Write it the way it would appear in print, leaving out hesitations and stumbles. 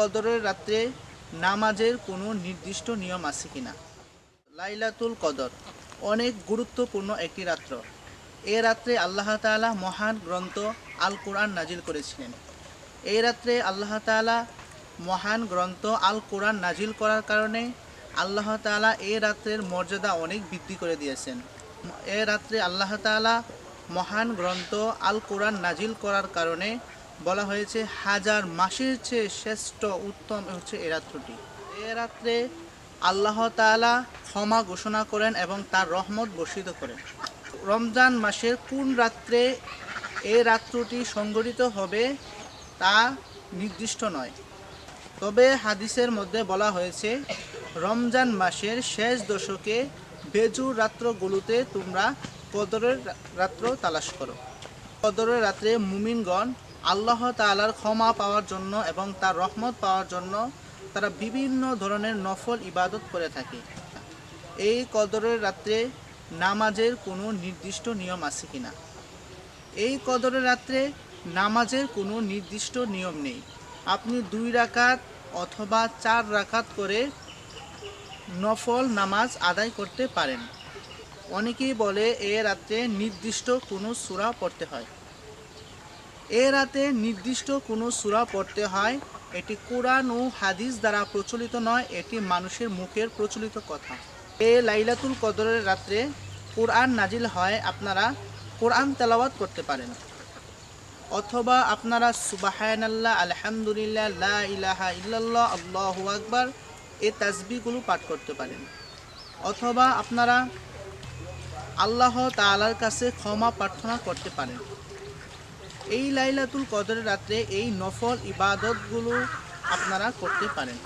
কদরের রাত্রে নামাজের কোনো নির্দিষ্ট নিয়ম আছে কিনা? লাইলাতুল কদর অনেক গুরুত্বপূর্ণ একটি রাত্র। এ রাত্রে আল্লাহ তাআলা মহান গ্রন্থ আল কোরআন নাজিল করেছিলেন। এই রাত্রে আল্লাহ তাআলা মহান গ্রন্থ আল কোরআন নাজিল করার কারণে আল্লাহ তাআলা এই রাত্রের মর্যাদা অনেক বৃদ্ধি করে দিয়েছেন। এ রাত্রে আল্লাহ তাআলা মহান গ্রন্থ আল কোরআন নাজিল করার কারণে বলা হয়েছে হাজার মাসের চেয়ে শ্রেষ্ঠ উত্তম হচ্ছে এ রাত্রটি। এ রাত্রে আল্লাহ তাআলা ক্ষমা ঘোষণা করেন এবং তার রহমত বর্ষিত করেন। রমজান মাসের কোন রাত্রে এই রাত্রটি সংঘটিত হবে তা নির্দিষ্ট নয়, তবে হাদিসের মধ্যে বলা হয়েছে রমজান মাসের শেষ দশকে বেজুর রাত্রগুলোতে তোমরা কদরের রাত্র তালাশ করো। কদরের রাত্রে মুমিনগণ আল্লাহ তাআলার ক্ষমা পাওয়ার জন্য এবং তার রহমত পাওয়ার জন্য তারা বিভিন্ন ধরনের নফল ইবাদত করে থাকে। এই কদরের রাত্রে নামাজের কোনো নির্দিষ্ট নিয়ম আছে কিনা? এই কদরের রাত্রে নামাজের কোনো নির্দিষ্ট নিয়ম নেই। আপনি 2 রাকাত অথবা 4 রাকাত করে নফল নামাজ আদায় করতে পারেন। অনেকেই বলে এ রাতে নির্দিষ্ট কোনো সূরা পড়তে হয়। এ রাতে নির্দিষ্ট কোনো সূরা পড়তে হয়, এটি কোরআন ও হাদিস দ্বারা প্রচলিত নয়, এটি মানুষের মুখের প্রচলিত কথা। এ লাইলাতুল কদরের রাত্রে কোরআন নাজিল হয়, আপনারা কোরআন তেলাওয়াত করতে পারেন, অথবা আপনারা সুবহানাল্লাহ, আলহামদুলিল্লাহ, লা ইলাহা ইল্লাল্লাহ, আল্লাহু আকবার এই তাসবিহগুলো পাঠ করতে পারেন, অথবা আপনারা আল্লাহ তাআলার কাছে ক্ষমা প্রার্থনা করতে পারেন। এই লাইলাতুল কদরের রাত্রে এই নফল ইবাদতগুলো আপনারা করতে পারেন।